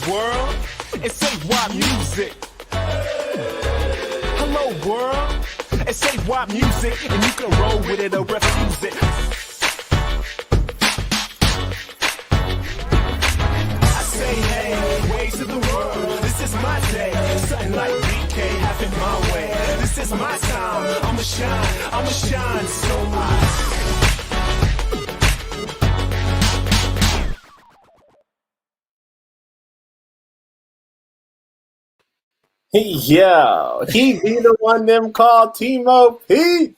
world, and say why music. Hello world, and say why music, and you can roll with it or refuse it. I say hey, ways of the world, this is my day. Something like BK having my way. This is my time, I'ma shine so much. Yo, he be the one them called Timo Peach.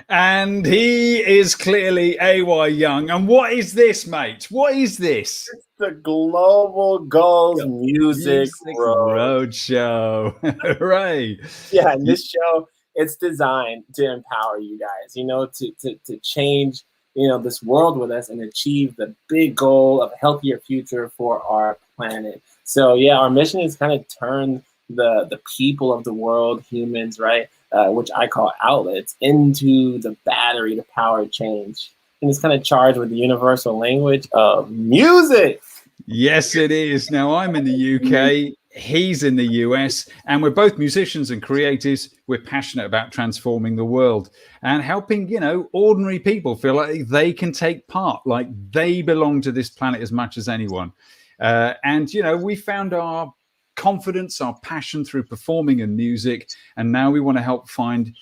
And he is clearly AY Young. And what is this, mate? What is this? It's the Global Goals Music Roadshow. Hooray. Yeah, and this show, it's designed to empower you guys, you know, to change, you know, this world with us and achieve the big goal of a healthier future for our planet. So, yeah, our mission is kind of turn the people of the world, humans, right, which I call outlets, into the battery to power change. And it's kind of charged with the universal language of music. Yes, it is. Now, I'm in the UK, he's in the US, and we're both musicians and creatives. We're passionate about transforming the world and helping, you know, ordinary people feel like they can take part, like they belong to this planet as much as anyone. And, you know, we found our confidence, our passion through performing and music, and now we want to help find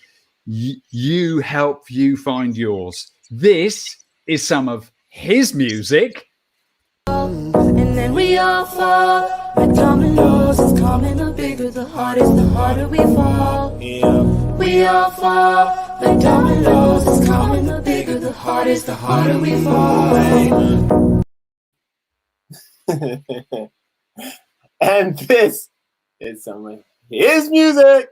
help you find yours. This is some of his music. And then we all fall like dominoes. It's coming the bigger the heart is, the harder we fall. We all fall like dominoes. It's coming the bigger the heart is, the harder we fall. And this is some of his music.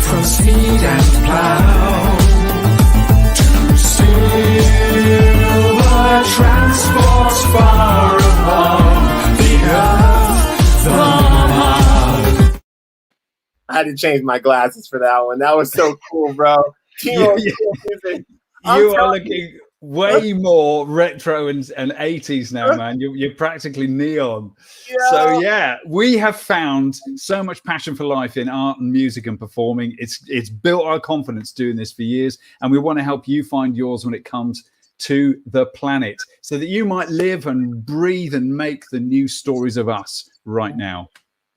From speed and plow to silver transports far above the earth. I had to change my glasses for that one. That was so cool, bro. Timo, music. You are looking way more retro and 80s now, man. You're practically neon. Yeah. So yeah, we have found so much passion for life in art and music and performing. It's built our confidence doing this for years, and we want to help you find yours when it comes to the planet, so that you might live and breathe and make the new stories of us right now.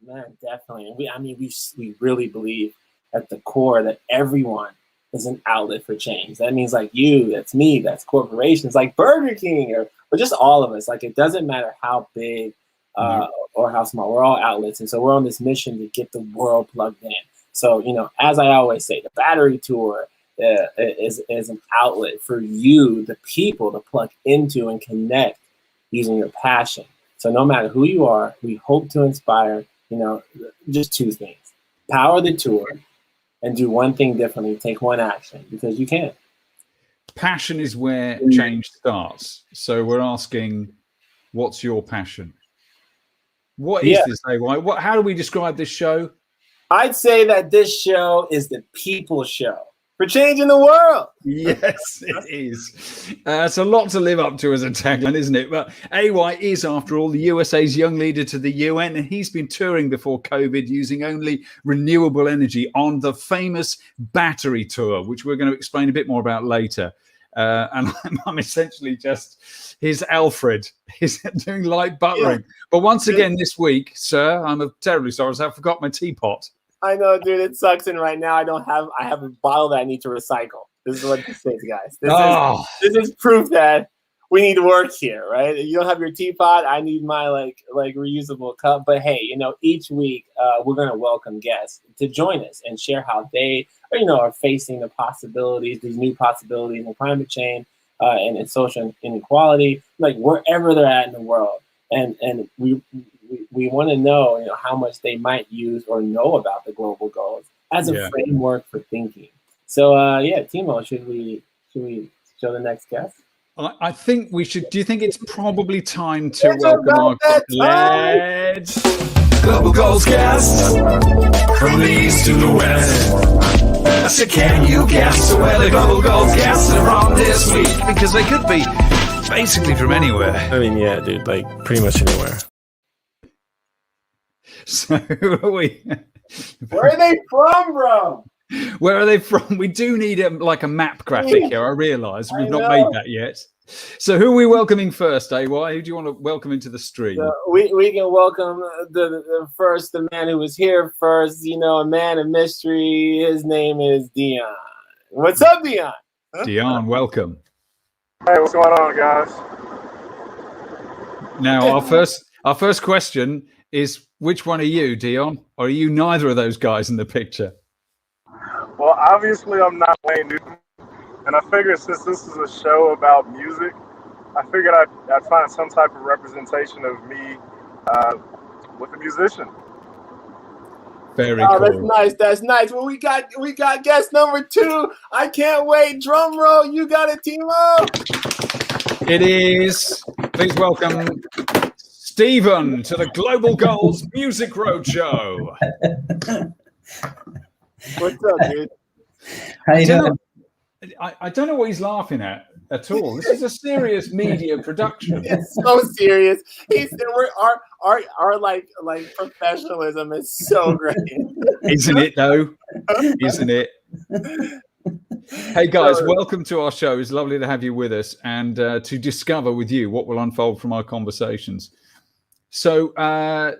Man, definitely. We really believe at the core that everyone is an outlet for change. That means like you, that's me, that's corporations like Burger King or just all of us. Like, it doesn't matter how big or how small, we're all outlets. And so we're on this mission to get the world plugged in. So, you know, as I always say, the battery tour is an outlet for you, the people, to plug into and connect using your passion. So no matter who you are, we hope to inspire, you know, just two things: power the tour and do one thing differently, take one action, because you can. Passion is where change starts. So we're asking, what's your passion? What is this, AY? How do we describe this show? I'd say that this show is the people show for changing the world. Yes, it is. It's a lot to live up to as a tagline, isn't it? But AY is, after all, the USA's young leader to the UN, and he's been touring before COVID using only renewable energy on the famous battery tour, which we're going to explain a bit more about later. And I'm essentially just his Alfred. He's doing light butlering. Yeah. But once again this week, sir, I'm terribly sorry, I forgot my teapot. I know, dude, it sucks. And right now I have a bottle that I need to recycle. This is what this is, guys. This is proof that we need to work here, right? You don't have your teapot. I need my like reusable cup. But hey, you know, each week we're gonna welcome guests to join us and share how they, you know, are facing the possibilities, these new possibilities in climate change and in social inequality, like wherever they're at in the world. And we want to know, you know, how much they might use or know about the global goals as a framework for thinking. So yeah, Timo, should we show the next guest? I think we should. Do you think it's probably time to It's welcome our about that time. let's Global goals guest from the east to the west. I said, can you guess where the global goals guests are from this week? Because they could be basically from anywhere. I mean, yeah, dude, like pretty much anywhere. So who are we? Where are they from, bro? Where are they from? We do need a map graphic here. I realise we've not made that yet. So who are we welcoming first, AY? Who do you want to welcome into the stream? We can welcome the man who was here first. You know, a man of mystery. His name is Dion. What's up, Dion? Dion, welcome. Hey, what's going on, guys? Now, our first question is, which one are you, Dion? Or are you neither of those guys in the picture? Well, obviously, I'm not Wayne Newton, and I figured since this is a show about music, I figured I'd find some type of representation of me with a musician. Very cool. That's nice. That's nice. Well, we got guest number 2. I can't wait. Drum roll. You got it, Timo. It is. Please welcome Stephen to the Global Goals Music Roadshow. What's up, dude? How you doing? I don't know what he's laughing at all. This is a serious media production. It's so serious. Our like professionalism is so great. Isn't it though? Isn't it? Hey guys, welcome to our show. It's lovely to have you with us and to discover with you what will unfold from our conversations. So,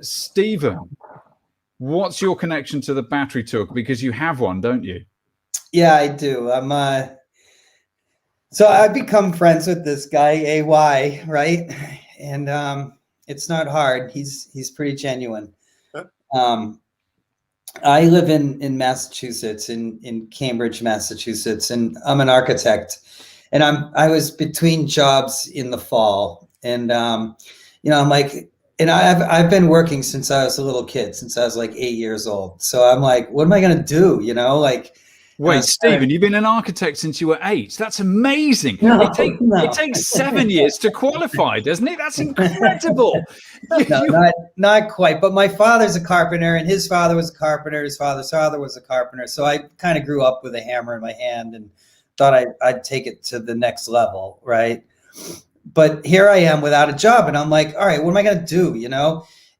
Stephen, what's your connection to the battery talk? Because you have one, don't you? Yeah, I do. So I've become friends with this guy, AY, right? And it's not hard. He's pretty genuine. I live in Massachusetts, in Cambridge, Massachusetts, and I'm an architect. And I was between jobs in the fall, and I'm like, and I've been working since I was a little kid, since I was like 8 years old. So I'm like, what am I gonna do? Wait, Stephen, you've been an architect since you were 8. That's amazing. No, it takes 7 years to qualify, doesn't it? That's incredible. No, not quite. But my father's a carpenter, and his father was a carpenter. His father's father was a carpenter. So I kind of grew up with a hammer in my hand and thought I'd take it to the next level, right? But here I am without a job, and I'm like, all right, what am I going to do,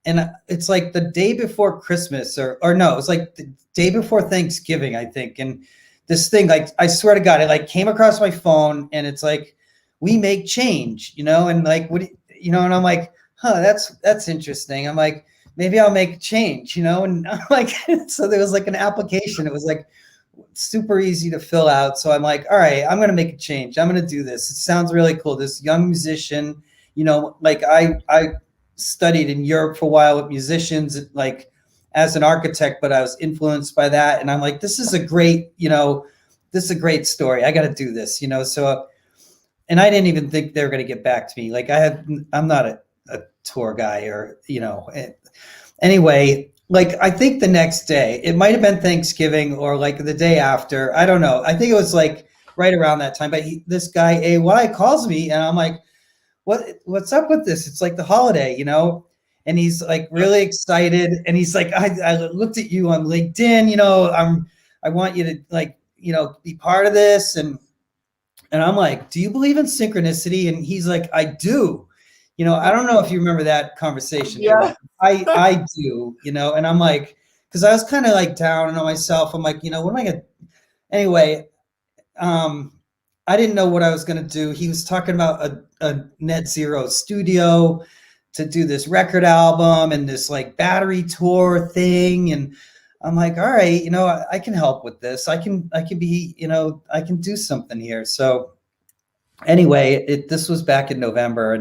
And it's like the day before Christmas, or no, it was like the day before Thanksgiving, I think. And this thing, like, I swear to God, it like came across my phone, and it's like, we make change, and like, and I'm like, that's interesting. I'm like, maybe I'll make change, and I'm like, so there was like an application. It was like super easy to fill out. So I'm like, all right, I'm going to make a change. I'm going to do this. It sounds really cool. This young musician, like I studied in Europe for a while with musicians, like as an architect, but I was influenced by that. And I'm like, this is a great story. I got to do this, So, and I didn't even think they were going to get back to me. Like I'm not a tour guy or, anyway, like I think the next day, it might've been Thanksgiving or like the day after, I don't know. I think it was like right around that time, but this guy, AY, calls me, and I'm like, what's up with this? It's like the holiday, and he's like really excited. And he's like, I looked at you on LinkedIn, I want you to like, be part of this. And I'm like, do you believe in synchronicity? And he's like, I do. I don't know if you remember that conversation. Yeah. I do, and I'm like, because I was kind of like down on myself. I'm like, what am I gonna anyway? I didn't know what I was gonna do. He was talking about a net zero studio to do this record album and this like battery tour thing. And I'm like, all right, I can help with this. I can be, I can do something here. So anyway, this was back in November,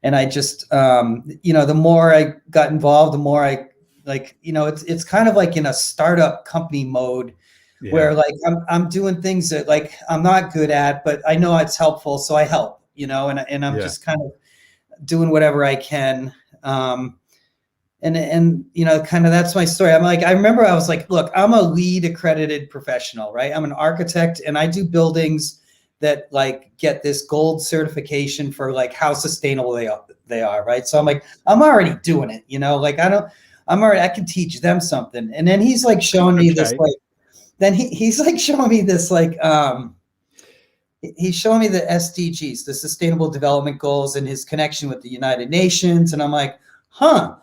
and I just, the more I got involved, the more I like, it's kind of like in a startup company mode. Yeah. Where like I'm doing things that like I'm not good at, but I know it's helpful, so I help, and I'm just kind of doing whatever I can. And kind of that's my story. I'm like, I remember I was like, look, I'm a LEED accredited professional, right? I'm an architect, and I do buildings that like get this gold certification for like how sustainable they are, right? So I'm like, I'm already doing it, you know, like I can teach them something. And then he's like showing me this, like, then he's like showing me this, like, he's showing me the SDGs, the Sustainable Development Goals, and his connection with the United Nations. And I'm like, huh,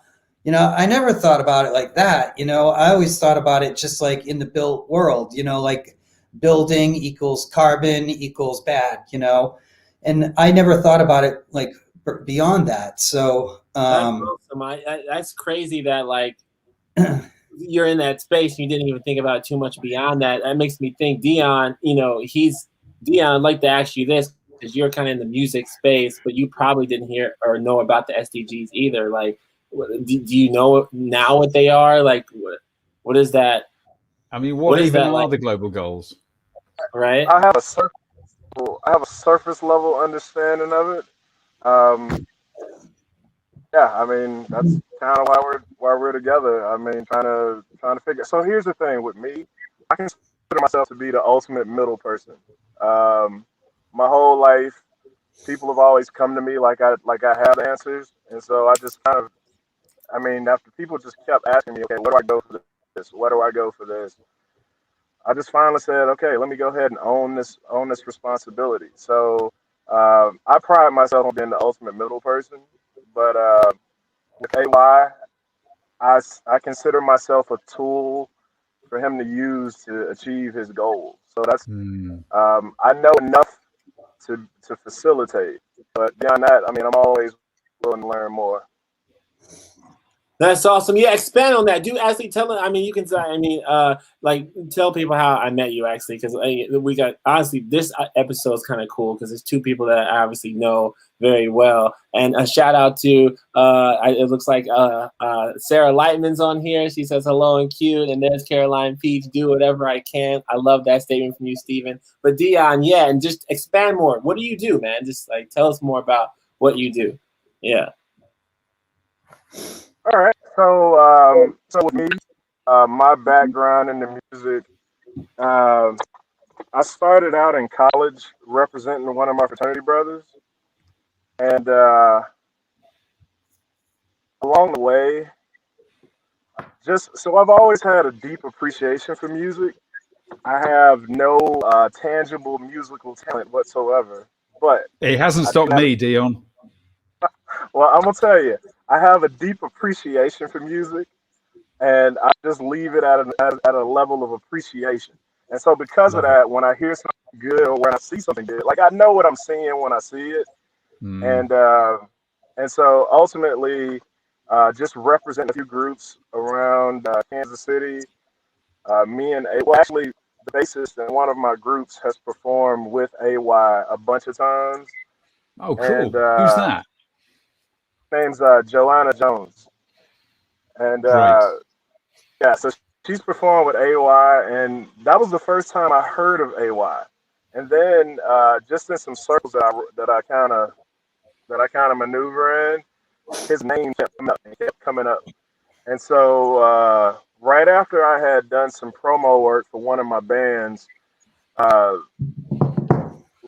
you know, I never thought about it like that. You know, I always thought about it just like in the built world, you know, like building equals carbon equals bad, you know, and I never thought about it like beyond that. So that's awesome. That's crazy that like you're in that space and you didn't even think about it too much beyond that. That makes me think Dion, you know, Dion, I'd like to ask you this because you're kind of in the music space, but you probably didn't hear or know about the SDGs either. Like, do you know now what they are? Like, what is that? I mean, what even are like, the global goals? Right. I have a surface level understanding of it. Yeah, I mean that's kind of why we're together. I mean, trying to figure. So here's the thing with me, I consider myself to be the ultimate middle person. My whole life, people have always come to me like I have answers, and so I just kind of, I mean, after people just kept asking me, okay, where do I go for this? Where do I go for this? I just finally said, okay, let me go ahead and own this responsibility. So I pride myself on being the ultimate middle person, but with AY, I consider myself a tool for him to use to achieve his goals. So that's I know enough to facilitate, but beyond that, I mean, I'm always willing to learn more. That's awesome. Yeah, expand on that. Do actually tell them. I mean, you can say. I mean, like tell people how I met you actually, because we got honestly this episode is kind of cool because there's two people that I obviously know very well, and a shout out to it looks like Sarah Lightman's on here. She says hello and cute, and there's Caroline Peach. Do whatever I can. I love that statement from you, Stephen. But Dion, yeah, and just expand more. What do you do, man? Just like tell us more about what you do. Yeah. All right. So with me, my background in the music, I started out in college representing one of my fraternity brothers, and along the way, just so I've always had a deep appreciation for music. I have no tangible musical talent whatsoever, but It hasn't I do stopped have me, Dion. well, I'm gonna tell you, I have a deep appreciation for music, and I just leave it at a level of appreciation. And so, because of Love it. that, when I hear something good or when I see something good, like I know what I'm seeing when I see it, and so ultimately, just represent a few groups around Kansas City. Me and well, actually, the bassist in one of my groups has performed with AY a bunch of times, Oh, cool. and Who's that? name's Joanna Jones, and Great. yeah, so she's performed with AY, and that was the first time I heard of AY. And then just in some circles that I kind of maneuver in, his name kept coming up. And so right after I had done some promo work for one of my bands, one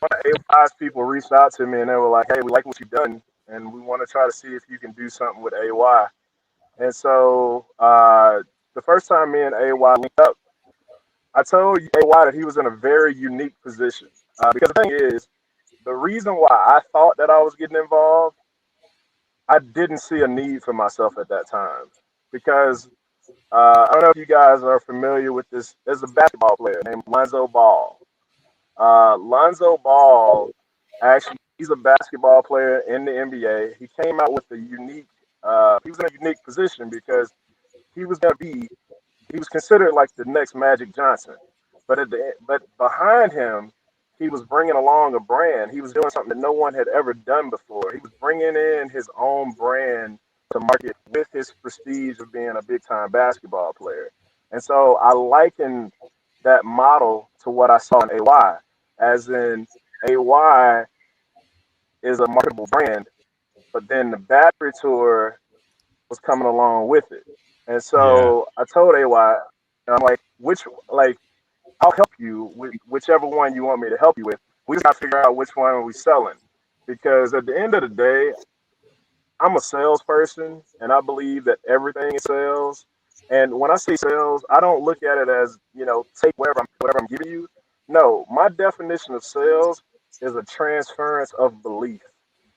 of AY's people reached out to me and they were like, "Hey, we like what you've done, and we want to try to see if you can do something with AY." And so the first time me and AY linked up, I told AY that he was in a very unique position. Because the thing is, the reason why I thought that I was getting involved, I didn't see a need for myself at that time. Because I don't know if you guys are familiar with this. There's a basketball player named Lonzo Ball. Lonzo Ball, actually, he's a basketball player in the NBA. He came out with a unique, he was in a unique position because he was going to be he was considered like the next Magic Johnson. But behind him, he was bringing along a brand. He was doing something that no one had ever done before. He was bringing in his own brand to market with his prestige of being a big time basketball player. And so I likened that model to what I saw in AY, as in AY is a marketable brand, but then the battery tour was coming along with it. And so I told AY, I'm like, like, I'll help you with whichever one you want me to help you with. We just got to figure out which one are we selling. Because at the end of the day, I'm a salesperson, and I believe that everything is sales. And when I say sales, I don't look at it as, take whatever I'm giving you. No, my definition of sales is a transference of belief.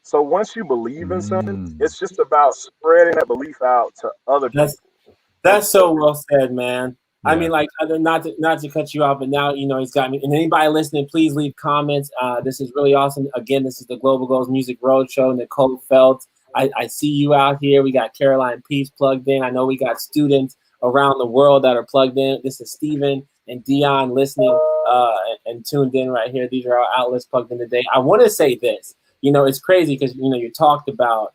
So once you believe in something, it's just about spreading that belief out to other people. That's so well said, man. Yeah. I mean, like, not to cut you off, but now, he's got me. And anybody listening, please leave comments. This is really awesome. Again, this is the Global Goals Music Roadshow. Nicole Felt, I see you out here. We got Caroline Peach plugged in. I know we got students around the world that are plugged in. This is Steven and Dion listening and tuned in right here. These are our outlets plugged in today. I want to say this. It's crazy because, you talked about,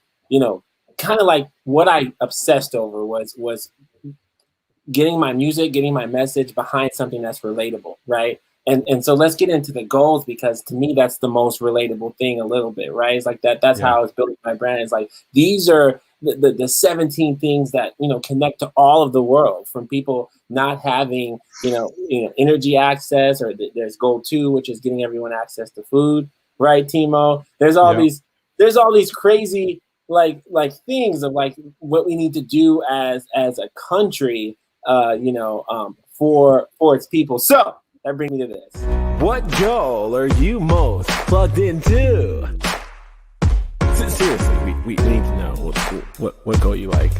kind of like what I obsessed over was getting my music, getting my message behind something that's relatable, right? And so let's get into the goals, because to me, that's the most relatable thing a little bit, right? It's like that. That's how I was building my brand. It's like, these are the 17 things that, connect to all of the world, from people not having, energy access, or there's goal 2, which is getting everyone access to food, right, Timo? There's all these crazy like things of like what we need to do as a country, for its people. So that brings me to this. What goal are you most plugged into? Seriously, we need to know what goal you like.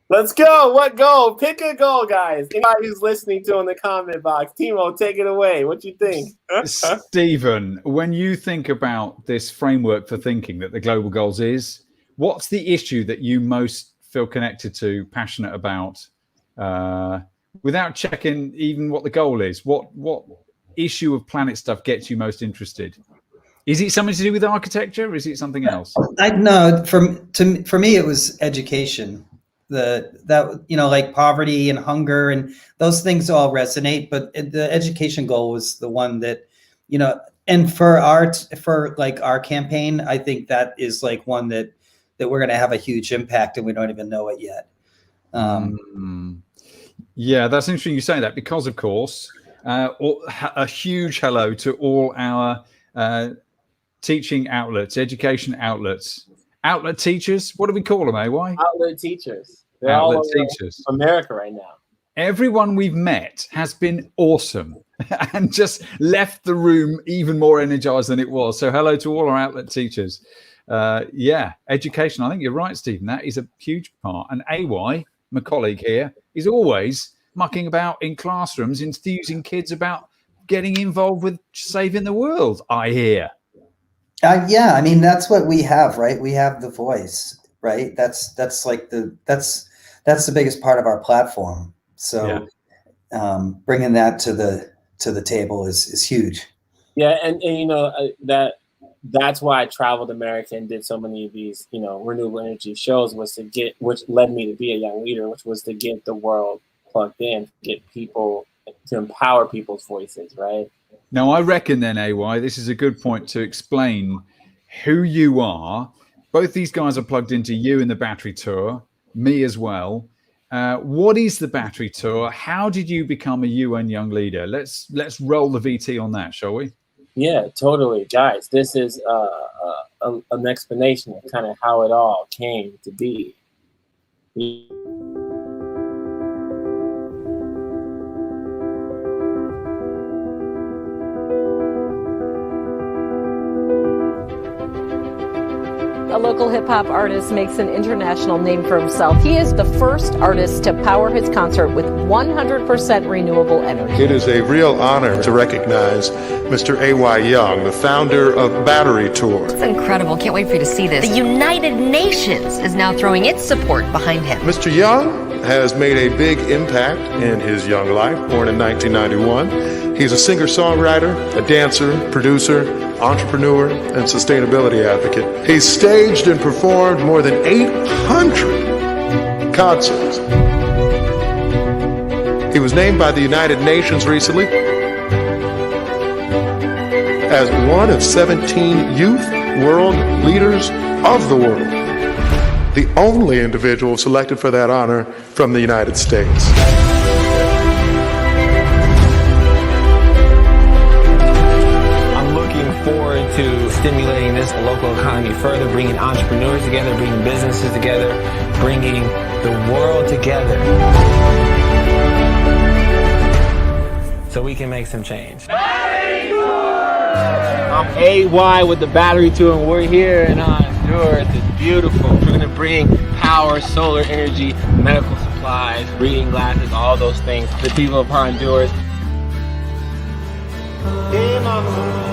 Let's go. What goal? Pick a goal, guys. Anybody who's listening to in the comment box. Timo, take it away. What you think? Stephen, when you think about this framework for thinking that the global goals is, what's the issue that you most feel connected to, passionate about, without checking even what the goal is? What issue of planet stuff gets you most interested? Is it something to do with architecture? Is it something else? No, for me, it was education. Like poverty and hunger and those things all resonate, but the education goal was the one that, and for our campaign, I think that is like one that we're going to have a huge impact, and we don't even know it yet. Yeah, that's interesting you say that, because of course, a huge hello to all our teaching outlets, education outlets, outlet teachers. What do we call them, AY? Outlet teachers. They're all over teachers. America right now. Everyone we've met has been awesome and just left the room even more energized than it was. So hello to all our outlet teachers. Education. I think you're right, Stephen. That is a huge part. And AY, my colleague here, is always mucking about in classrooms, enthusing kids about getting involved with saving the world, I hear. I mean, that's what we have, right? We have the voice, right? That's the biggest part of our platform. So bringing that to the table is huge. Yeah, and that's why I traveled America and did so many of these, renewable energy shows, which led me to be a young leader, which was to get the world plugged in, get people, to empower people's voices, right? Now, I reckon then, AY, this is a good point to explain who you are. Both these guys are plugged into you in the Battery Tour, me as well. What is the Battery Tour? How did you become a UN Young Leader? Let's roll the VT on that, shall we? Yeah, totally. Guys, this is an explanation of kind of how it all came to be. A local hip-hop artist makes an international name for himself. He is the first artist to power his concert with 100% renewable energy. It is a real honor to recognize Mr. A.Y. Young, the founder of Battery Tour. It's incredible. Can't wait for you to see this. The United Nations is now throwing its support behind him. Mr. Young has made a big impact in his young life, born in 1991. He's a singer-songwriter, a dancer, producer, entrepreneur, and sustainability advocate. He's staged and performed more than 800 concerts. He was named by the United Nations recently as one of 17 youth world leaders of the world, the only individual selected for that honor from the United States. stimulating this local economy further, bringing entrepreneurs together, bringing businesses together, bringing the world together so we can make some change. I'm AY with the Battery Tour, and we're here in Honduras. It's beautiful. We're going to bring power, solar energy, medical supplies, reading glasses, all those things to the people of Honduras. Hey, mama.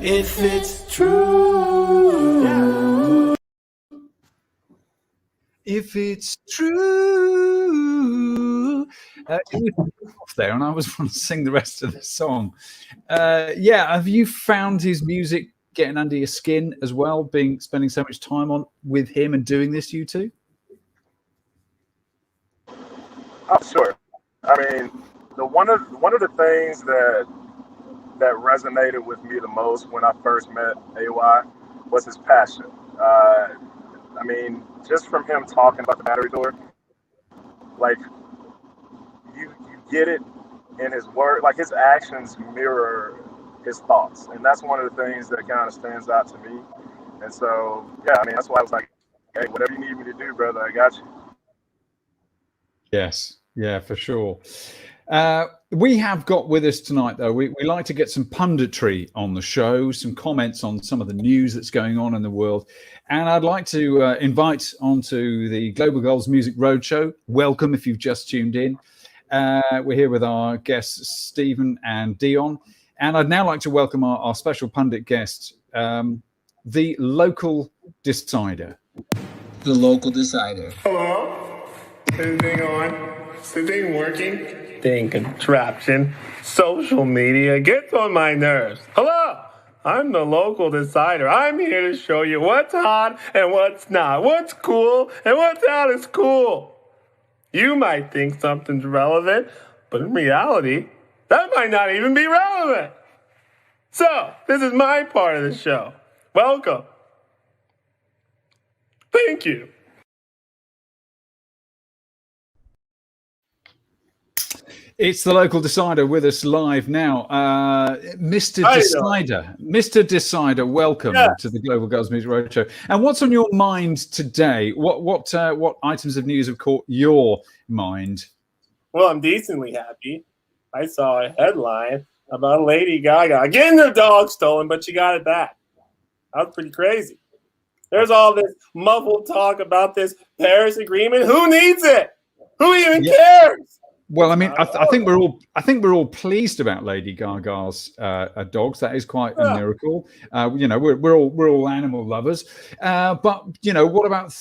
If it's true. If it's true. It was off there, and I was want to sing the rest of the song. Have you found his music getting under your skin as well? Spending so much time with him and doing this, you two? Oh, sure. I mean, one of the things that resonated with me the most when I first met AY was his passion. I mean, just from him talking about the Battery Tour, like you get it in his word, like his actions mirror his thoughts, and that's one of the things that kind of stands out to me. And so, yeah, I mean, that's why I was like, hey, whatever you need me to do, brother, I got you. Yes, yeah, for sure. We have got with us tonight, though, we like to get some punditry on the show, some comments on some of the news that's going on in the world. And I'd like to invite onto the Global Goals Music Roadshow. Welcome if you've just tuned in. We're here with our guests, Stephen and Dion. And I'd now like to welcome our special pundit guest, the local decider. The local decider. Hello? Is the thing on? Is the thing working? Thing contraption. Social media gets on my nerves. Hello? I'm the local decider. I'm here to show you what's hot and what's not. What's cool and what's not as cool. You might think something's relevant, but in reality, that might not even be relevant. So, this is my part of the show. Welcome. Thank you. It's the local decider with us live now. Mr. Decider. Mr. Decider, welcome to the Global Girls Music Roadshow. And what's on your mind today? What items of news have caught your mind? Well, I'm decently happy. I saw a headline about Lady Gaga getting her dog stolen, but she got it back. That was pretty crazy. There's all this muffled talk about this Paris Agreement. Who needs it? Who even cares? Well, I mean, I think we're all pleased about Lady Gaga's dogs. That is quite a miracle. We're all animal lovers. But what about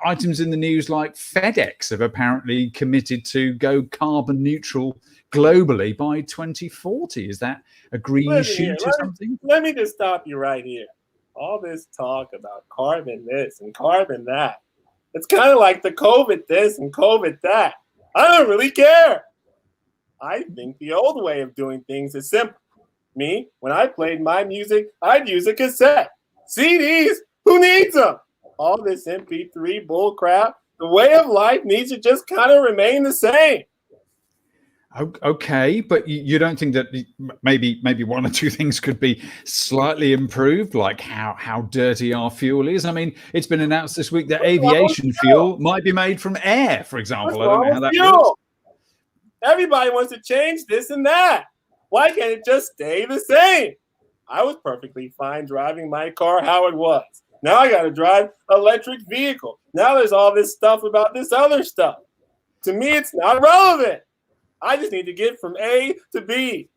items in the news like FedEx have apparently committed to go carbon neutral globally by 2040? Is that a green shoot or something? Let me just stop you right here. All this talk about carbon this and carbon that. It's kind of like the COVID this and COVID that. I don't really care. I think the old way of doing things is simple. Me, when I played my music, I'd use a cassette. CDs, who needs them? All this MP3 bull crap, the way of life needs to just kind of remain the same. Okay, but you don't think that maybe one or two things could be slightly improved, like how dirty our fuel is? I mean, it's been announced this week that aviation fuel might be made from air, for example. I don't know how that works. Everybody wants to change this and that. Why can't it just stay the same? I was perfectly fine driving my car how it was. Now I got to drive an electric vehicle. Now there's all this stuff about this other stuff. To me, it's not relevant. I just need to get from A to B.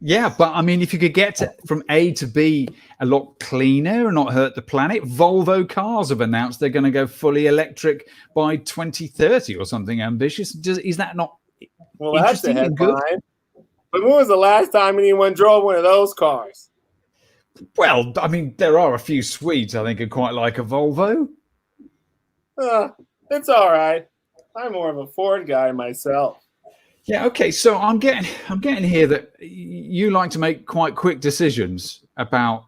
Yeah, but I mean, if you could get from A to B a lot cleaner and not hurt the planet, Volvo cars have announced they're going to go fully electric by 2030 or something ambitious. Is that not interesting and good? But when was the last time anyone drove one of those cars? Well, I mean, there are a few Swedes, I think, who quite like a Volvo. It's all right. I'm more of a Ford guy myself. Yeah, okay. So I'm getting here that you like to make quite quick decisions about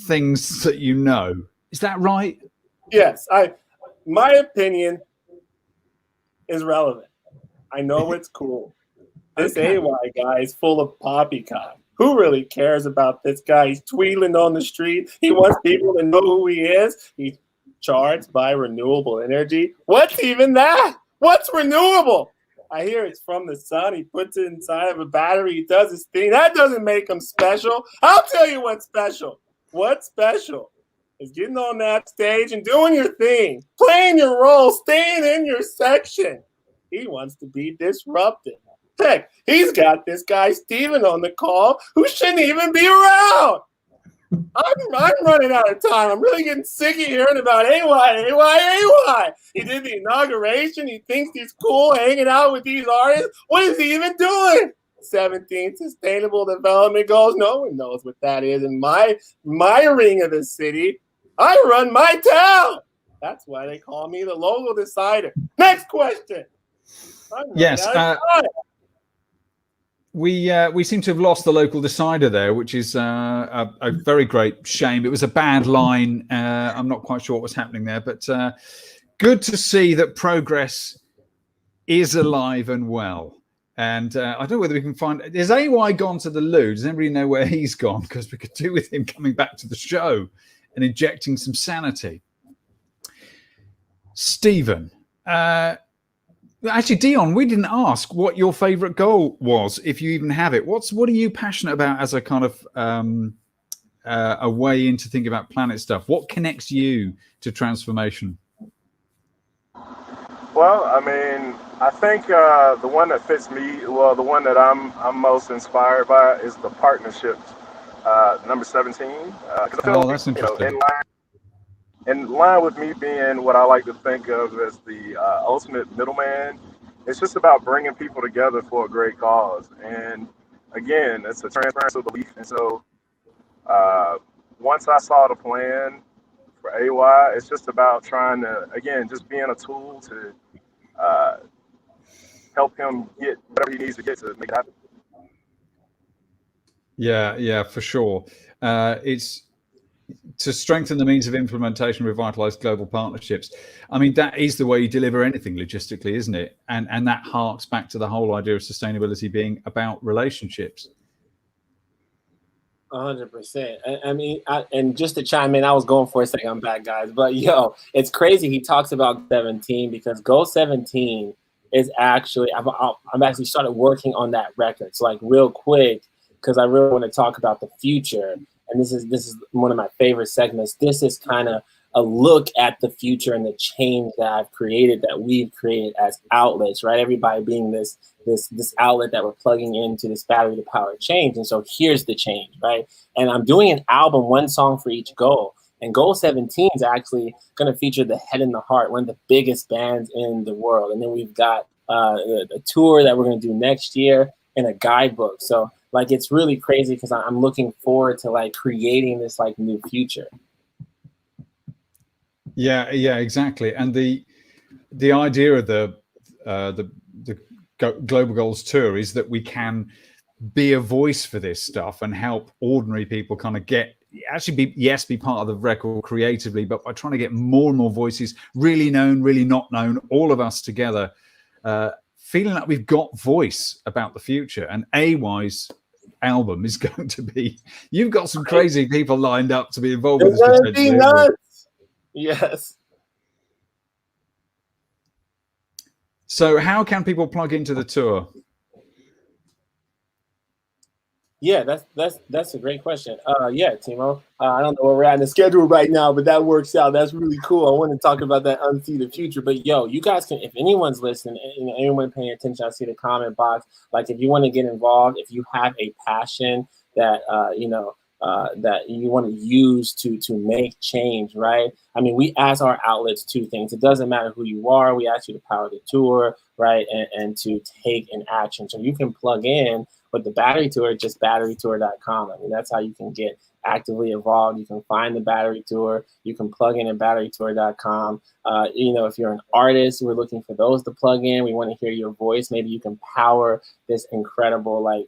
things that you know. Is that right? Yes. My opinion is relevant. I know it's cool. This AY guy is full of poppycock. Who really cares about this guy? He's tweeting on the street. He wants people to know who he is. He's charged by renewable energy. What's even that? What's renewable? I hear it's from the sun. He puts it inside of a battery. He does his thing. That doesn't make him special. I'll tell you what's special. What's special is getting on that stage and doing your thing, playing your role, staying in your section. He wants to be disruptive. Heck, he's got this guy Steven on the call who shouldn't even be around. I'm running out of time. I'm really getting sick of hearing about AY. He did the inauguration. He thinks he's cool hanging out with these artists. What is he even doing? 17 Sustainable Development Goals. No one knows what that is in my ring of the city. I run my town. That's why they call me the local decider. Next question. Yes. We seem to have lost the local decider there, which is a very great shame. It was a bad line. I'm not quite sure what was happening there, but good to see that progress is alive and well. And I don't know whether we can find... Is AY gone to the loo? Does anybody know where he's gone? Because we could do with him coming back to the show and injecting some sanity. Stephen, actually, Dion, we didn't ask what your favourite goal was, if you even have it. What are you passionate about as a kind of a way into thinking about planet stuff? What connects you to transformation? Well, I mean, I think the one that fits me, well, the one that I'm most inspired by is the partnerships, number 17. That's interesting. In line with me being what I like to think of as the ultimate middleman, it's just about bringing people together for a great cause. And again, it's a transference of belief. And so once I saw the plan for AY, it's just about trying to, again, just being a tool to help him get whatever he needs to get to make it happen. Yeah, for sure. It's to strengthen the means of implementation, revitalize global partnerships. I mean, that is the way you deliver anything logistically, isn't it? And that harks back to the whole idea of sustainability being about relationships. 100%. I mean, and just to chime in, I was going for a second. I'm back, guys. But it's crazy. He talks about 17 because Goal 17 is actually, I've actually started working on that record. So like real quick, because I really want to talk about the future. And this is one of my favorite segments. This is kind of a look at the future and the change that we've created as outlets, right? Everybody being this outlet that we're plugging into this battery to power change. And so here's the change, right? And I'm doing an album, one song for each goal. And Goal 17 is actually going to feature the Head and the Heart, one of the biggest bands in the world. And then we've got a tour that we're going to do next year and a guidebook. So like, it's really crazy because I'm looking forward to like creating this like new future. Yeah, exactly. And the idea of the Global Goals Tour is that we can be a voice for this stuff and help ordinary people kind of be part of the record creatively, but by trying to get more and more voices, really known, really not known, all of us together, feeling like we've got voice about the future. And AY's album is going to be, you've got some crazy people lined up to be involved with this. Yes. So how can people plug into the tour? Yeah, that's a great question. Yeah, Timo. I don't know where we're at in the schedule right now, but that works out. That's really cool. I want to talk about that unsee the future. But you guys can, if anyone's listening, anyone paying attention, I see the comment box. Like, if you want to get involved, if you have a passion that that you want to use to make change, right? I mean, we ask our outlets two things. It doesn't matter who you are. We ask you to power the tour, right? And to take an action. So you can plug in with the Battery Tour, just batterytour.com. I mean, that's how you can get actively involved. You can find the Battery Tour. You can plug in at batterytour.com. If you're an artist, we're looking for those to plug in. We want to hear your voice. Maybe you can power this incredible like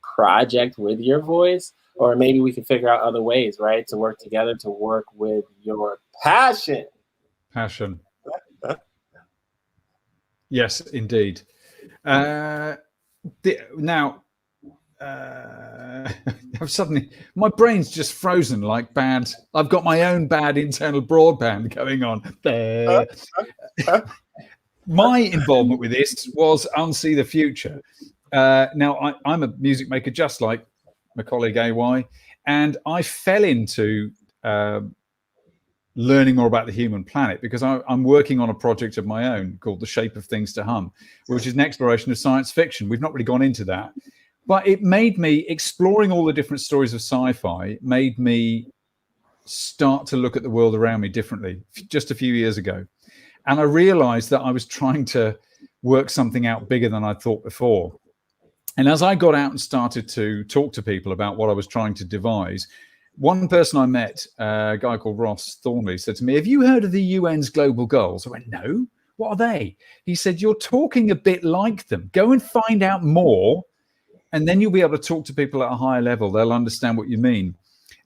project with your voice. Or maybe we can figure out other ways, right, to work together, to work with your passion. Passion. Yes, indeed. Now, I've suddenly, my brain's just frozen like bad. I've got my own bad internal broadband going on. My involvement with this was Unsee the Future. Now, I'm a music maker just like my colleague AY, and I fell into learning more about the human planet because I'm working on a project of my own called The Shape of Things to Hum, which is an exploration of science fiction. We've not really gone into that, but it made me, exploring all the different stories of sci-fi, made me start to look at the world around me differently just a few years ago. And I realized that I was trying to work something out bigger than I'd thought before. And as I got out and started to talk to people about what I was trying to devise, one person I met, a guy called Ross Thornley, said to me, "Have you heard of the UN's global goals?" I went, "No, what are they?" He said, "You're talking a bit like them. Go and find out more, and then you'll be able to talk to people at a higher level. They'll understand what you mean."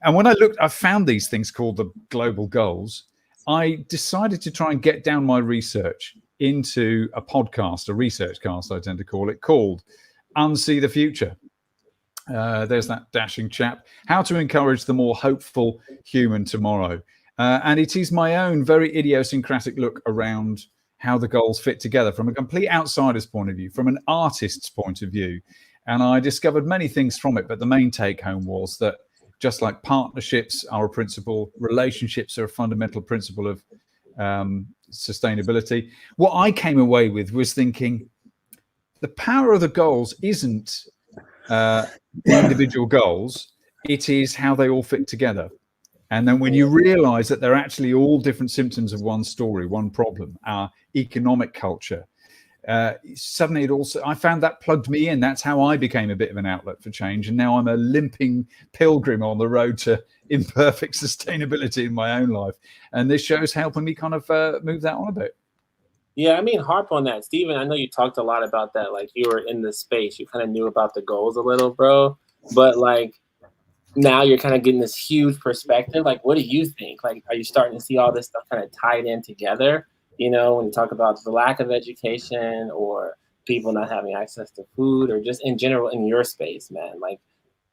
And when I looked, I found these things called the global goals. I decided to try and get down my research into a podcast, a research cast, I tend to call it, called Unsee the Future. There's that dashing chap. How to encourage the more hopeful human tomorrow. And it is my own very idiosyncratic look around how the goals fit together from a complete outsider's point of view, from an artist's point of view. And I discovered many things from it, but the main take home was that just like partnerships are a principle, relationships are a fundamental principle of sustainability. What I came away with was thinking the power of the goals isn't the individual goals, it is how they all fit together. And then when you realize that they're actually all different symptoms of one story, one problem, our economic culture, suddenly I found that plugged me in. That's how I became a bit of an outlet for change. And now I'm a limping pilgrim on the road to imperfect sustainability in my own life. And this show's helping me kind of move that on a bit. Yeah, I mean, harp on that. Steven, I know you talked a lot about that. Like, you were in the space. You kind of knew about the goals a little, bro. But, like, now you're kind of getting this huge perspective. Like, what do you think? Like, are you starting to see all this stuff kind of tied in together? You know, when you talk about the lack of education or people not having access to food or just in general in your space, man. Like,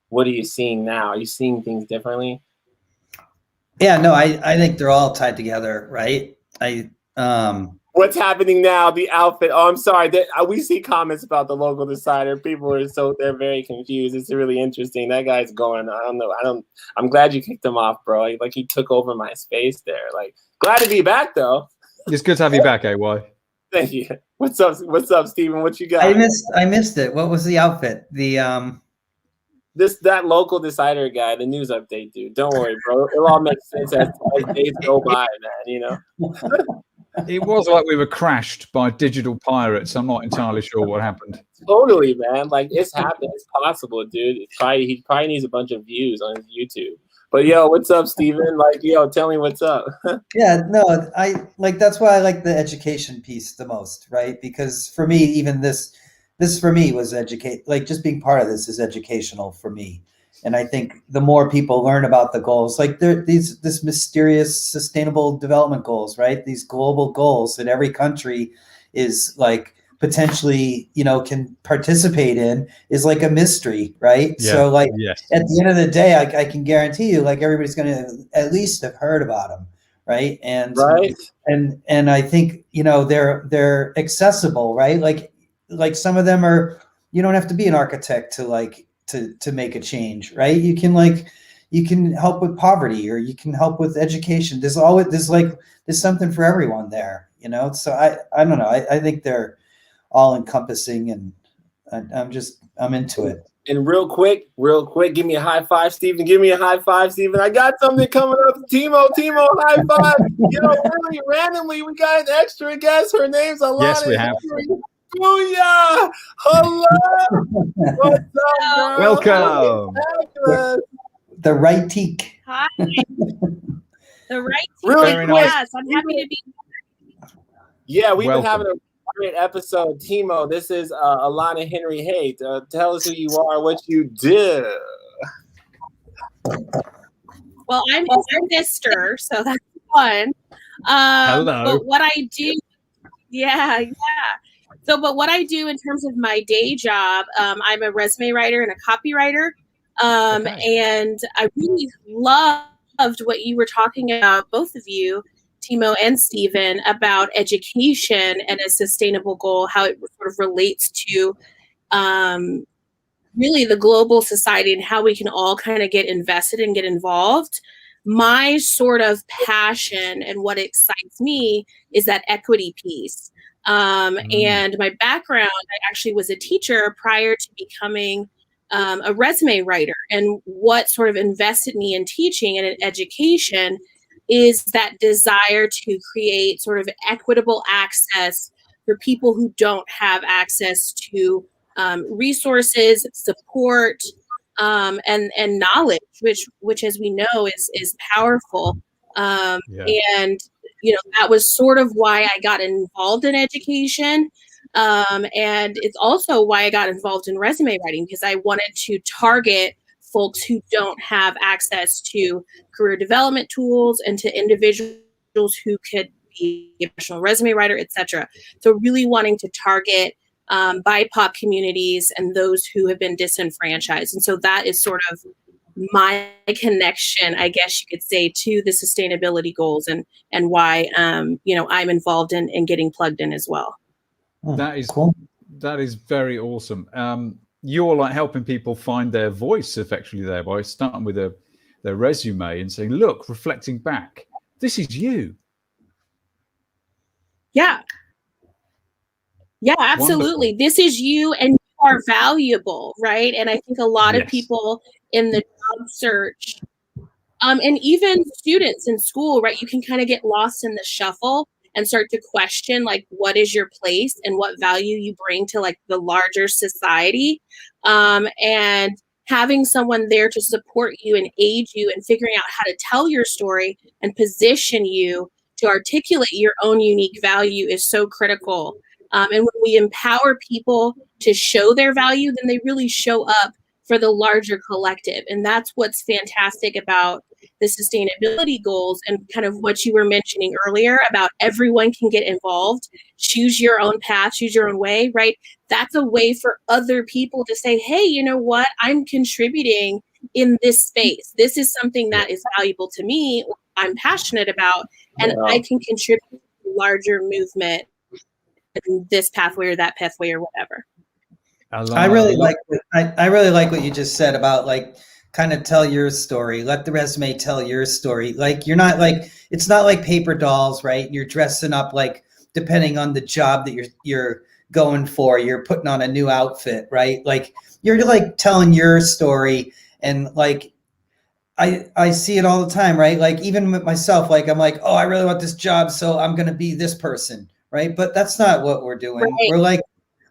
what are you seeing now? Are you seeing things differently? Yeah, no, I think they're all tied together, right? What's happening now? The outfit. Oh, I'm sorry. We see comments about the local decider. People are they're very confused. It's really interesting. That guy's going. I don't know. I'm glad you kicked him off, bro. Like he took over my space there. Like, glad to be back though. It's good to have you back, AY. Thank you. What's up, Steven? What you got? I missed it. What was the outfit? That local decider guy, the news update dude. Don't worry, bro. It'll all make sense as days go by, man. You know. It was like we were crashed by digital pirates. I'm not entirely sure what happened. Totally, man. Like, it's happened. It's possible, dude. He probably needs a bunch of views on his YouTube. But yo, what's up, Steven? Like, yo, tell me what's up. Yeah, no, I like, that's why I like the education piece the most, right? Because for me, even this for me was like just being part of this is educational for me. And I think the more people learn about the goals, like this mysterious sustainable development goals, right? These global goals that every country is like potentially, can participate in is like a mystery, right? Yeah. So like yes. At the end of the day, I can guarantee you, like everybody's going to at least have heard about them, right? And right. And I think they're accessible, right? Like some of them are. You don't have to be an architect to make a change, right? You can help with poverty, or you can help with education. There's something for everyone there, So I don't know. I think they're all encompassing, and I'm into it. And real quick, give me a high five, Steven. Give me a high five, Steven. I got something coming up. Timo, high five. Really randomly, we got an extra guest. Her name's Alana. Yes, we have. Booyah! Hello! What's up, girl? Welcome. The right teak. Hi. The right teak. Really nice. Yes, I'm happy to be here. Yeah, we've Welcome. been having a great episode. Timo, this is Alana Henry Haight. Tell us who you are, what you do. Well, I'm his sister, so that's fun. Hello. But what I do, yeah. So, but what I do in terms of my day job, I'm a resume writer and a copywriter. And I really loved what you were talking about, both of you, Timo and Stephen, about education and a sustainable goal, how it sort of relates to really the global society and how we can all kind of get invested and get involved. My sort of passion and what excites me is that equity piece. And my background, I actually was a teacher prior to becoming a resume writer. And what sort of invested me in teaching and in education is that desire to create sort of equitable access for people who don't have access to resources, support, and knowledge, which as we know is powerful. And that was sort of why I got involved in education. And it's also why I got involved in resume writing, because I wanted to target folks who don't have access to career development tools and to individuals who could be a professional resume writer, etc. So really wanting to target BIPOC communities and those who have been disenfranchised. And so that is sort of my connection, I guess you could say, to the sustainability goals and why I'm involved in getting plugged in as well. That is cool. That is very awesome. You're like helping people find their voice effectively there by starting with their resume and saying, look, reflecting back, this is you. Yeah, absolutely. Wonderful. This is you, and you are valuable, right? And I think a lot of people in the job search, and even students in school, right, you can kind of get lost in the shuffle and start to question, like, what is your place and what value you bring to, like, the larger society. And having someone there to support you and aid you in figuring out how to tell your story and position you to articulate your own unique value is so critical. And when we empower people to show their value, then they really show up for the larger collective. And that's what's fantastic about the sustainability goals and kind of what you were mentioning earlier about everyone can get involved, choose your own path, choose your own way, right? That's a way for other people to say, hey, you know what? I'm contributing in this space. This is something that is valuable to me, I'm passionate about, and I can contribute to a larger movement in this pathway or that pathway or whatever. I really like what you just said about, like, kind of tell your story. Let the resume tell your story. Like, you're not like, it's not like paper dolls, right? You're dressing up, like, depending on the job that you're going for, you're putting on a new outfit, right? Like, you're like telling your story. And like, I see it all the time, right? Like, even with myself, like, I'm like, oh, I really want this job, so I'm going to be this person, right? But that's not what we're doing. Right.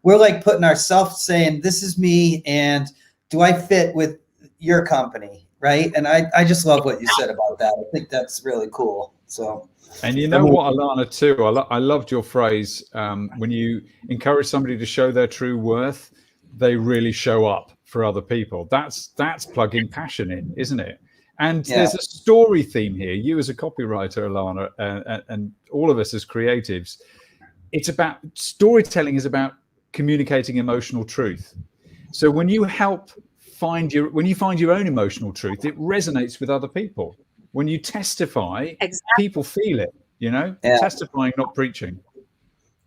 We're like putting ourselves, saying, this is me, and do I fit with your company, right? And I just love what you said about that. I think that's really cool. So, and you know what, Alana, too, I loved your phrase, when you encourage somebody to show their true worth, they really show up for other people. That's plugging passion in, isn't it? And there's a story theme here. You as a copywriter, Alana, and all of us as creatives, it's about storytelling is about communicating emotional truth. So when you find your own emotional truth, it resonates with other people. When you testify, people feel it, testifying, not preaching.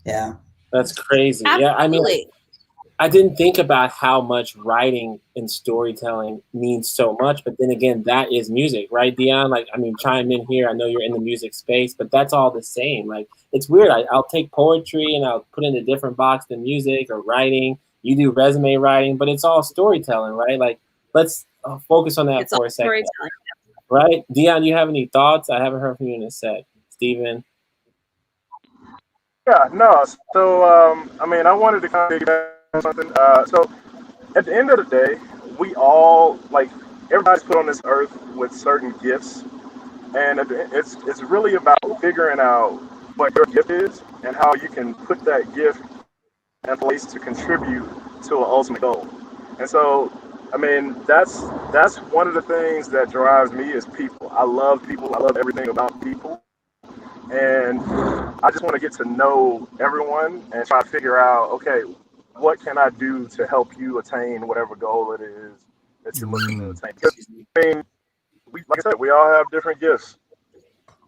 Yeah. That's crazy. Absolutely. Yeah. I mean, I didn't think about how much writing and storytelling means so much, but then again, that is music, right, Dion? Like, I mean, chime in here. I know you're in the music space, but that's all the same. Like, it's weird. I'll take poetry and I'll put it in a different box than music or writing. You do resume writing, but it's all storytelling, right? Like, let's focus on that for a second. Right? Dion, you have any thoughts? I haven't heard from you in a sec. Stephen? Yeah, no. So, I mean, I wanted to kind of dig something. So at the end of the day, we all, like, everybody's put on this earth with certain gifts, and it's really about figuring out what your gift is and how you can put that gift in place to contribute to an ultimate goal. And so, I mean, that's one of the things that drives me is people. I love people. I love everything about people. And I just want to get to know everyone and try to figure out, okay, what can I do to help you attain whatever goal it is that you're looking to attain? Because, I mean, like I said, we all have different gifts.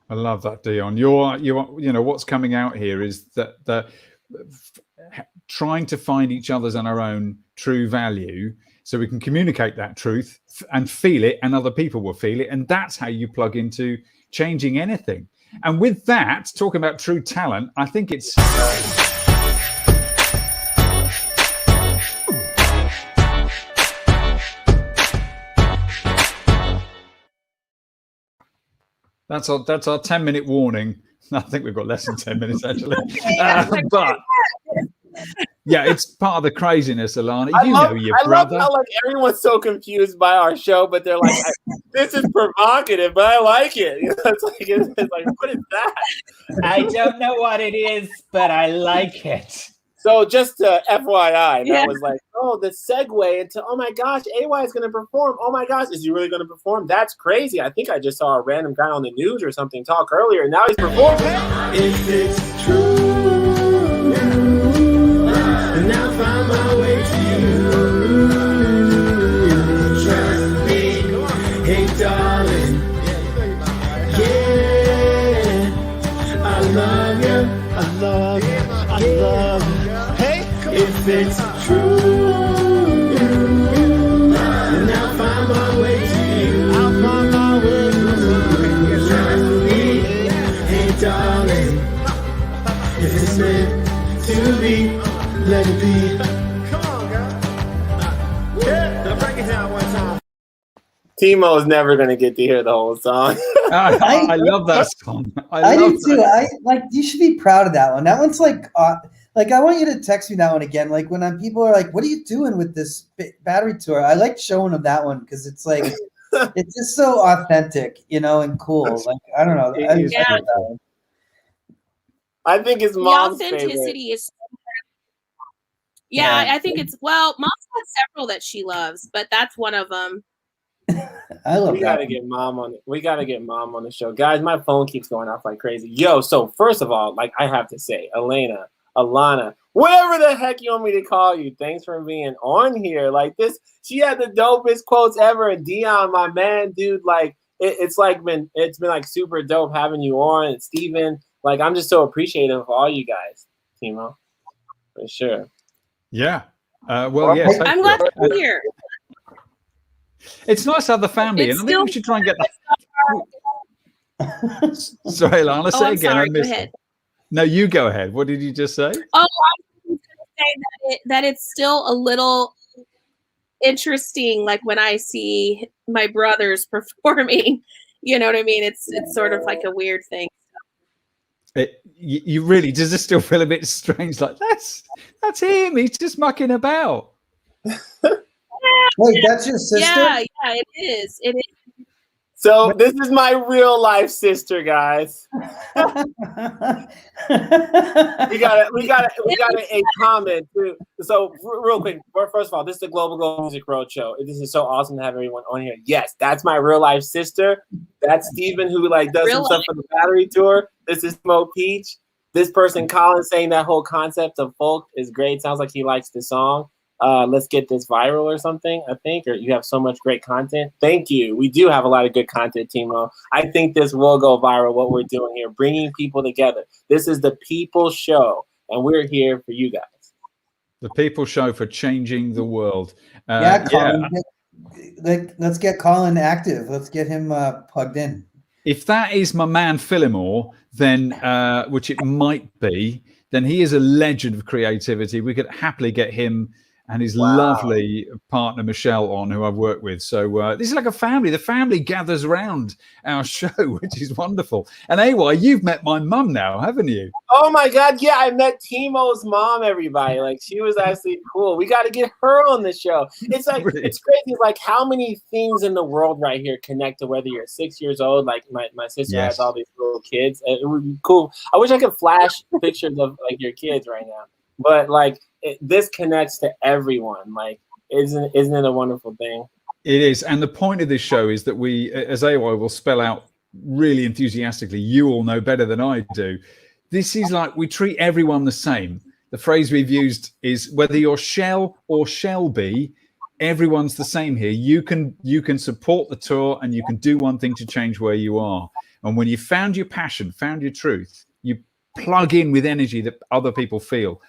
I love that, Dion. You know, what's coming out here is that trying to find each other's and our own true value, so we can communicate that truth and feel it, and other people will feel it, and that's how you plug into changing anything. And with that, talking about true talent, I think it's that's our 10-minute warning. I think we've got less than 10 minutes actually. But yeah, it's part of the craziness, Alana. You know your brother. I love how like everyone's so confused by our show, but they're like, "This is provocative, but I like it." You know, it's like, what is that? I don't know what it is, but I like it. So just FYI, that was like, oh, the segue into, oh my gosh, AY is going to perform. Oh my gosh, is he really going to perform? That's crazy. I think I just saw a random guy on the news or something talk earlier, and now he's performing. If it's true, and I'll find my way to you. Trust me, hey darling, yeah, I love you, I love you, I love you. If it's true, and I'll find my way to you. I'll find my way to you. Trust me, hey darling. If it's meant to be, let it be. Come on, girl. Yeah, now break it down one time. Timo is never going to get to hear the whole song. I love that song. I do too. I like. You should be proud of that one. That one's like I want you to text me that one again. Like when people are like, "What are you doing with this battery tour?" I like showing them that one because it's like it's just so authentic, you know, and cool. Like I don't know. I think his mom's the authenticity favorite. is. Yeah, I think it's mom's got several that she loves, but that's one of them. I love we gotta get mom on it. We gotta get mom on the show, guys. My phone keeps going off like crazy. Yo, so first of all, like I have to say, Elena, Alana, whatever the heck you want me to call you, thanks for being on here. Like this, she had the dopest quotes ever. And Dion, my man, dude, like it's been like super dope having you on. And Steven, like I'm just so appreciative of all you guys, Timo, for sure. Yeah. Well, yes. I'm glad to be here. It's nice to have the family, and I think we should try and get that. Sorry, Lana, say again. Sorry, I missed it. No, you go ahead. What did you just say? Oh, I was going to say that it's still a little interesting, like when I see my brothers performing. You know what I mean? It's sort of like a weird thing. You really does it still feel a bit strange? Like that's him. He's just mucking about. Wait, that's your sister? Yeah, it is. It is. So this is my real life sister, guys. we got a comment too. So real quick, first of all, this is the Global Go Music Roadshow. This is so awesome to have everyone on here. Yes, that's my real life sister. That's Steven, who like does some stuff for the battery tour. This is Timo Peach. This person, Colin, saying that whole concept of folk is great. Sounds like he likes the song. Let's get this viral or something, I think, or you have so much great content. Thank you. We do have a lot of good content, Timo. I think this will go viral, what we're doing here, bringing people together. This is the People Show, and we're here for you guys. The People Show for changing the world. Colin. Let's get Colin active. Let's get him plugged in. If that is my man Phillimore, then which it might be, then he is a legend of creativity. We could happily get him and his lovely partner Michelle on, who I've worked with. So this is like a family. The family gathers around our show, which is wonderful. And AY, you've met my mum now, haven't you? Oh my God, yeah, I met Timo's mom, everybody. Like, she was actually cool. We got to get her on the show. It's like, really? It's crazy, like how many things in the world right here connect to whether you're 6 years old, like my sister has all these little kids. And it would be cool. I wish I could flash pictures of like your kids right now. But like, this connects to everyone. Like, isn't it a wonderful thing? It is. And the point of this show is that we, as AY will spell out really enthusiastically, you all know better than I do. this is like we treat everyone the same. The phrase we've used is whether you're shall or shall be, everyone's the same here. You can support the tour and you can do one thing to change where you are. And when you found your passion, found your truth, you plug in with energy that other people feel,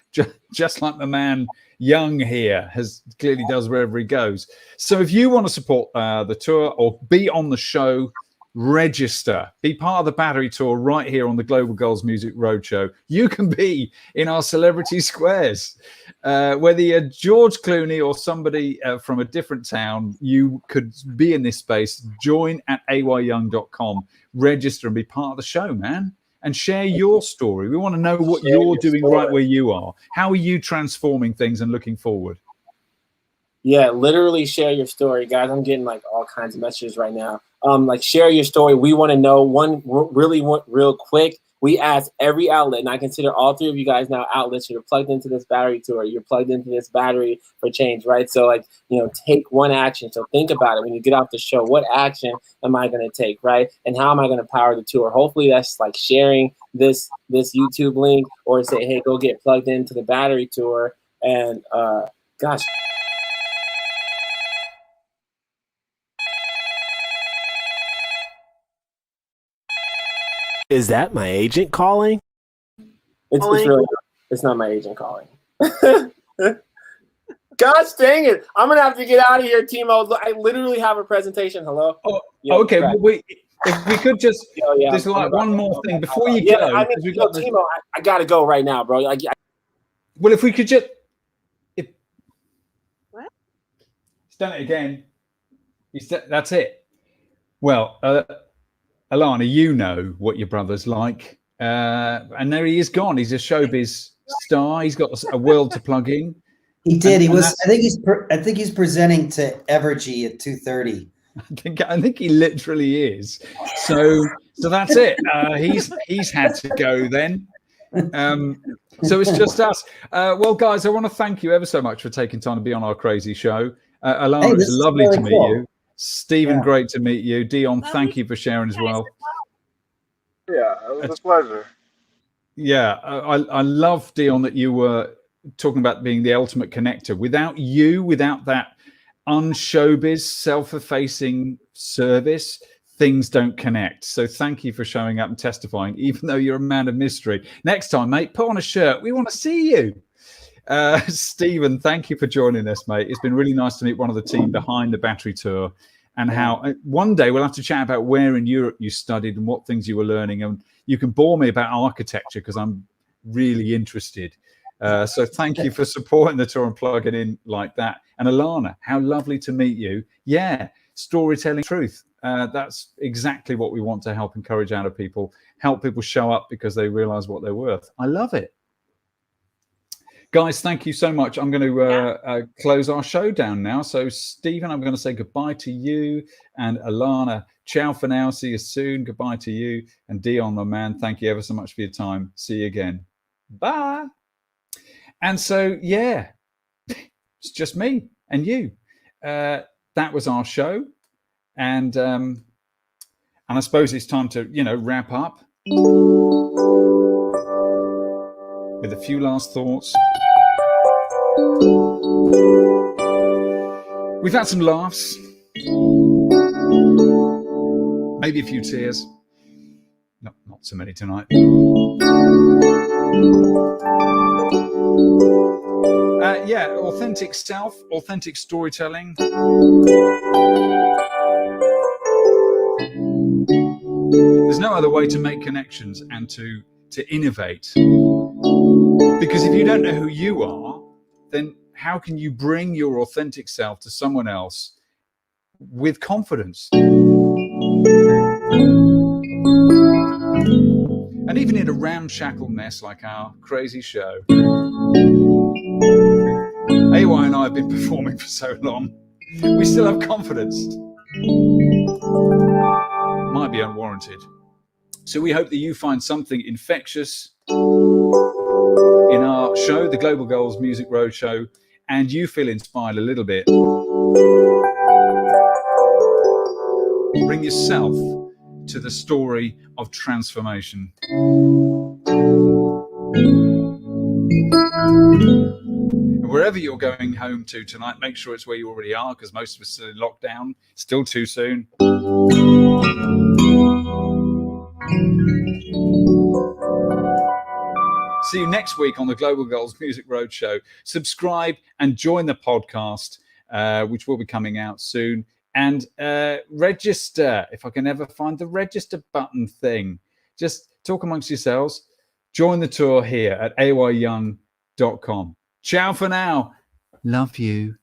just like the man Young here has clearly does wherever he goes. So if you want to support the tour or be on the show, register, be part of the Battery Tour right here on the Global Goals Music Roadshow. You can be in our celebrity squares. Whether you're George Clooney or somebody from a different town, you could be in this space. Join at ayyoung.com, register and be part of the show, man. And share your story. We want to know what you're doing right where you are. How are you transforming things and looking forward? Yeah, literally share your story, guys. I'm getting like all kinds of messages right now. Like share your story. We want to know real quick. We ask every outlet, and I consider all three of you guys now outlets. You're plugged into this battery tour. You're plugged into this battery for change, right? So like, take one action. So think about it when you get off the show. What action am I going to take, right? And how am I going to power the tour? Hopefully that's like sharing this YouTube link, or say, hey, go get plugged into the battery tour. And gosh. Is that my agent calling? It's not my agent calling. Gosh dang it. I'm going to have to get out of here, Timo. I literally have a presentation. Hello? Oh, okay. Well, if we could just, there's like one more thing before you go. I mean, Timo, I got to go right now, bro. Well, if we could just... What? He's done it again. That's it. Well, Alana, you know what your brother's like. And there he is gone. He's a showbiz star. He's got a world to plug in. He did. I think he's presenting to Evergy at 2:30. I think he literally is. So that's it. He's had to go then. So it's just us. Well, guys, I want to thank you ever so much for taking time to be on our crazy show. Alana, it's lovely to meet you. Stephen, great to meet you. Dion, thank you for sharing as well. Yeah, it was a pleasure. Yeah, I love, Dion, that you were talking about being the ultimate connector. Without you, without that unshowbiz, self-effacing service, things don't connect. So thank you for showing up and testifying, even though you're a man of mystery. Next time, mate, put on a shirt. We want to see you. Stephen, thank you for joining us, mate. It's been really nice to meet one of the team behind the Battery Tour, and how one day we'll have to chat about where in Europe you studied and what things you were learning, and you can bore me about architecture because I'm really interested. So thank you for supporting the tour and plugging in like that. And Alana, how lovely to meet you. Yeah, storytelling truth. That's exactly what we want to help encourage out of people, help people show up because they realize what they're worth. I love it. Guys, thank you so much. I'm going to close our show down now. So, Stephen, I'm going to say goodbye to you. And Alana, ciao for now. See you soon. Goodbye to you. And Dion, my man, thank you ever so much for your time. See you again. Bye. And so, yeah, it's just me and you. That was our show. And I suppose it's time to, wrap up with a few last thoughts. We've had some laughs, maybe a few tears. Not so many tonight. Yeah, authentic self, authentic storytelling. There's no other way to make connections and to innovate. Because if you don't know who you are, then how can you bring your authentic self to someone else with confidence? And even in a ramshackle mess like our crazy show, AY and I have been performing for so long, we still have confidence. Might be unwarranted. So we hope that you find something infectious in our show, the Global Goals Music Roadshow, and you feel inspired a little bit. Bring yourself to the story of transformation. And wherever you're going home to tonight, make sure it's where you already are, because most of us are still in lockdown. Still too soon. See you next week on the Global Goals Music Roadshow. Subscribe and join the podcast, which will be coming out soon. And register, if I can ever find the register button thing. Just talk amongst yourselves. Join the tour here at ayyoung.com. Ciao for now. Love you.